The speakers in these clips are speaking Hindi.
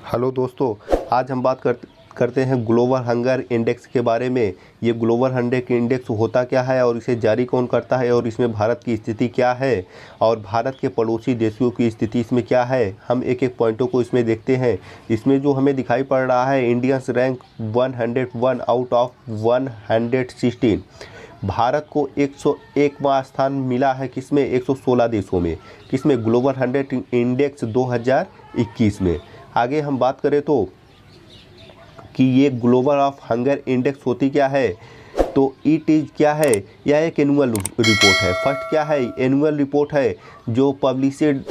हेलो दोस्तों, आज हम बात करते हैं ग्लोबल हंगर इंडेक्स के बारे में। ये ग्लोबल हंगर इंडेक्स होता क्या है और इसे जारी कौन करता है और इसमें भारत की स्थिति क्या है और भारत के पड़ोसी देशों की स्थिति इसमें क्या है। हम एक एक पॉइंटों को इसमें देखते हैं। इसमें जो हमें दिखाई पड़ रहा है, Indians rank 101 out of 116। Bharat को 101वां स्थान मिला है किसमें, 116 देशों में। किसमें, ग्लोबल हंगर इंडेक्स 2021 में। आगे हम बात करें तो कि ये ग्लोबल ऑफ हंगर इंडेक्स होती क्या है, तो इट इज़ क्या है, यह एक एनुअल रिपोर्ट है। फर्स्ट क्या है, एनुअल रिपोर्ट है जो पब्लिशड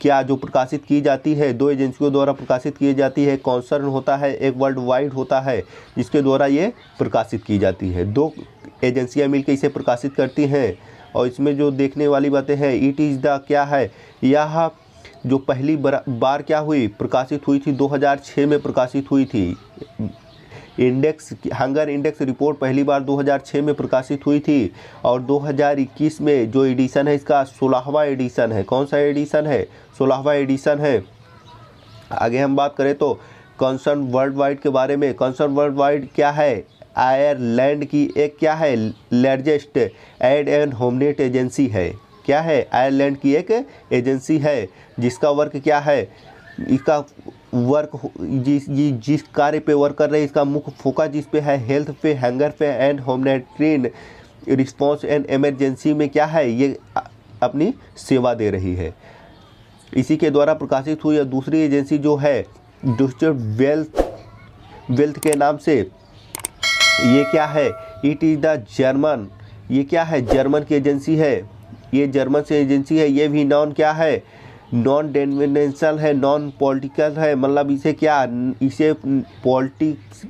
जो प्रकाशित की जाती है, दो एजेंसियों द्वारा प्रकाशित की जाती है। कॉन्सर्न होता है, एक वर्ल्ड वाइड होता है जिसके द्वारा ये प्रकाशित की जाती है। दो एजेंसियां मिलकर इसे प्रकाशित करती हैं और इसमें जो देखने वाली बातें हैं, इट इज़ द क्या है, यह जो पहली बार क्या हुई, प्रकाशित हुई थी 2006 में प्रकाशित हुई थी। इंडेक्स हंगर इंडेक्स रिपोर्ट पहली बार 2006 में प्रकाशित हुई थी और 2021 में जो एडिशन है इसका 16वां एडिशन है। कौन सा एडिशन है, 16वां एडिशन है। आगे हम बात करें तो कंसर्न वर्ल्ड वाइड के बारे में। कंसर्न वर्ल्ड वाइड क्या है, आयरलैंड की एक क्या है, लार्जेस्ट एड एंड होमनेट एजेंसी है। क्या है, आयरलैंड की एक एजेंसी है जिसका वर्क क्या है, इसका वर्क जिस कार्य पे वर्क कर रहे हैं, इसका मुख्य फोकस जिस पे है, हेल्थ पे, हंगर पे and humanitarian response and emergency में क्या है, ये अपनी सेवा दे रही है। इसी के द्वारा प्रकाशित हुई दूसरी एजेंसी जो है डिस्ट्रिक्ट वेल्थ के नाम से, ये क्या है, इट इज़ द जर्मन, ये क्या है, जर्मन की एजेंसी है। ये जर्मन से एजेंसी है। ये भी नॉन क्या है, नॉन डेनोमिनेशनल है, नॉन पॉलिटिकल है। मतलब इसे क्या, इसे पॉलिटिक्स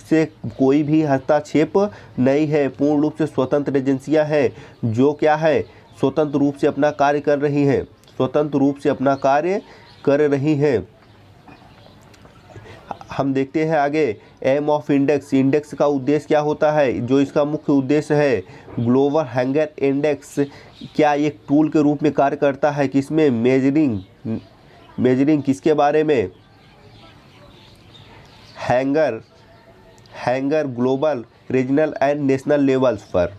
से कोई भी हस्तक्षेप नहीं है। पूर्ण रूप से स्वतंत्र एजेंसियां हैं जो क्या है, स्वतंत्र रूप से अपना कार्य कर रही हैं, स्वतंत्र रूप से अपना कार्य कर रही हैं। हम देखते हैं आगे, एम ऑफ इंडेक्स। इंडेक्स का उद्देश्य क्या होता है, जो इसका मुख्य उद्देश्य है, ग्लोबल हंगर इंडेक्स क्या एक टूल के रूप में कार्य करता है। किसमें, मेजरिंग किसके बारे में, hanger global, regional and national levels पर।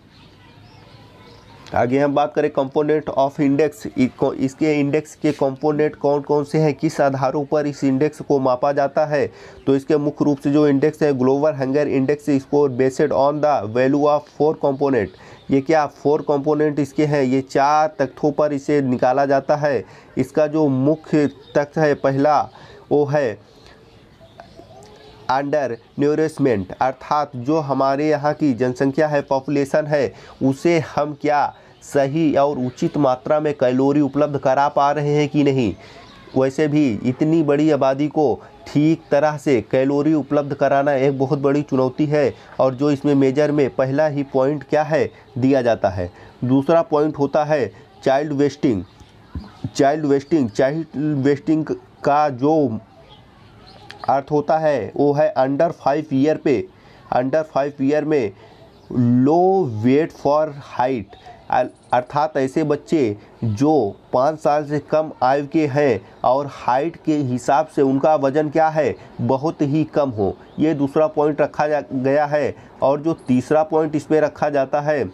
आगे हम बात करें कंपोनेंट ऑफ इंडेक्स। इसके इंडेक्स के कंपोनेंट कौन कौन से हैं, किस आधारों पर इस इंडेक्स को मापा जाता है। तो इसके मुख्य रूप से जो इंडेक्स है ग्लोबल हंगर इंडेक्स, इसको based on the value of 4 component. ये क्या 4 कंपोनेंट इसके हैं, ये 4 तथ्यों पर इसे निकाला जाता है। इसका जो मुख्य तथ्य है पहला, वो है अंडर न्यूरिशमेंट, अर्थात जो हमारे यहाँ की जनसंख्या है, पॉपुलेशन है, उसे हम क्या सही और उचित मात्रा में कैलोरी उपलब्ध करा पा रहे हैं कि नहीं। वैसे भी इतनी बड़ी आबादी को ठीक तरह से कैलोरी उपलब्ध कराना एक बहुत बड़ी चुनौती है और जो इसमें मेजर में पहला ही पॉइंट क्या है दिया जाता है। दूसरा पॉइंट होता है चाइल्ड वेस्टिंग का जो अर्थ होता है वो है अंडर 5 ईयर में लो वेट फॉर हाइट, अर्थात ऐसे बच्चे जो 5 साल से कम आयु के हैं और हाइट के हिसाब से उनका वज़न क्या है, बहुत ही कम हो। ये दूसरा पॉइंट रखा गया है। और जो तीसरा पॉइंट इस पर रखा जाता है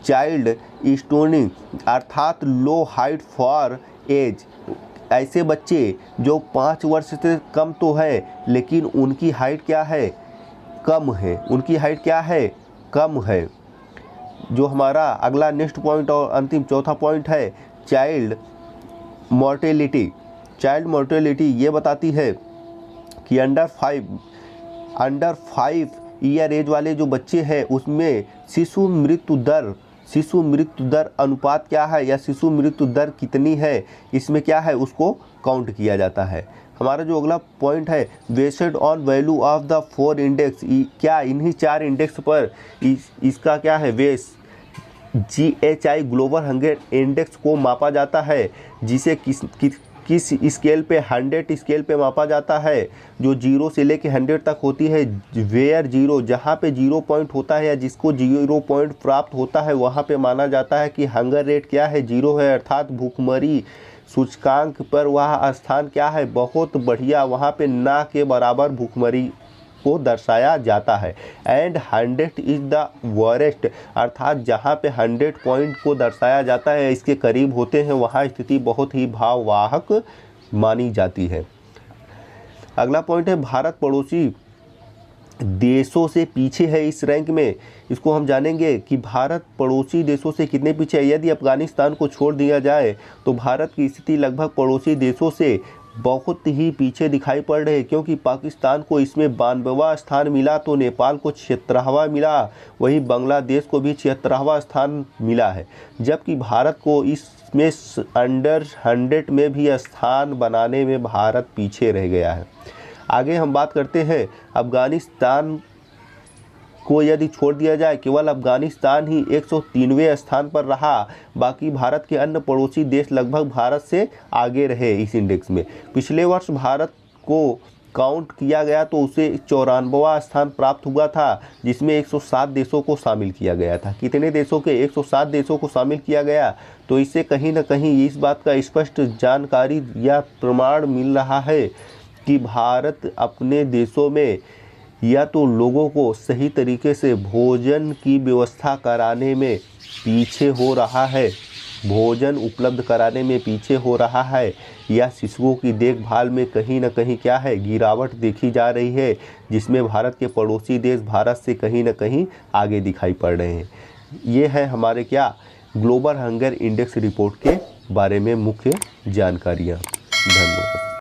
चाइल्ड स्टोनिंग, अर्थात लो हाइट फॉर एज, ऐसे बच्चे जो 5 वर्ष से कम तो है लेकिन उनकी हाइट क्या है, कम है, उनकी हाइट क्या है, कम है। जो हमारा अगला नेक्स्ट पॉइंट और अंतिम चौथा पॉइंट है चाइल्ड मोर्टेलिटी ये बताती है कि अंडर 5 ईयर एज वाले जो बच्चे हैं उसमें शिशु मृत्यु दर अनुपात क्या है या शिशु मृत्यु दर कितनी है, इसमें क्या है उसको काउंट किया जाता है। हमारा जो अगला पॉइंट है based on value of the 4 index, क्या इन्हीं 4 इंडेक्स पर इसका क्या है वेस GHI ग्लोबल हंगर इंडेक्स को मापा जाता है, जिसे किस स्केल पे, 100 स्केल पे मापा जाता है, जो 0 से लेके 100 तक होती है। वेयर 0, जहाँ पे 0 पॉइंट होता है या जिसको 0 पॉइंट प्राप्त होता है वहाँ पे माना जाता है कि हंगर रेट क्या है, 0 है, अर्थात भूखमरी सूचकांक पर वह स्थान क्या है, बहुत बढ़िया, वहाँ पे ना के बराबर भूखमरी को दर्शाया जाता है। एंड 100 इज द वरेस्ट, अर्थात जहाँ पे 100 पॉइंट को दर्शाया जाता है इसके करीब होते हैं, वहाँ स्थिति बहुत ही भाववाहक मानी जाती है। अगला पॉइंट है भारत पड़ोसी देशों से पीछे है इस रैंक में। इसको हम जानेंगे कि भारत पड़ोसी देशों से कितने पीछे है। यदि अफगानिस्तान को छोड़ दिया जाए तो भारत की स्थिति लगभग पड़ोसी देशों से बहुत ही पीछे दिखाई पड़ रही है, क्योंकि पाकिस्तान को इसमें 92वां स्थान मिला तो नेपाल को 76वां मिला, वहीं बांग्लादेश को भी 76वां स्थान मिला है, जबकि भारत को इसमें अंडर 100 में भी स्थान बनाने में भारत पीछे रह गया है। आगे हम बात करते हैं अफगानिस्तान को यदि छोड़ दिया जाए, केवल अफगानिस्तान ही 103वें स्थान पर रहा, बाकी भारत के अन्य पड़ोसी देश लगभग भारत से आगे रहे इस इंडेक्स में। पिछले वर्ष भारत को काउंट किया गया तो उसे 94वां स्थान प्राप्त हुआ था, जिसमें 107 देशों को शामिल किया गया था। कितने देशों के? 107 देशों को शामिल किया गया। तो इससे कहीं ना कहीं इस बात का स्पष्ट जानकारी या प्रमाण मिल रहा है कि भारत अपने देशों में या तो लोगों को सही तरीके से भोजन की व्यवस्था कराने में पीछे हो रहा है, भोजन उपलब्ध कराने में पीछे हो रहा है, या शिशुओं की देखभाल में कहीं ना कहीं क्या है, गिरावट देखी जा रही है, जिसमें भारत के पड़ोसी देश भारत से कहीं ना कहीं आगे दिखाई पड़ रहे हैं। ये है हमारे क्या ग्लोबल हंगर इंडेक्स रिपोर्ट के बारे में मुख्य जानकारियाँ। धन्यवाद।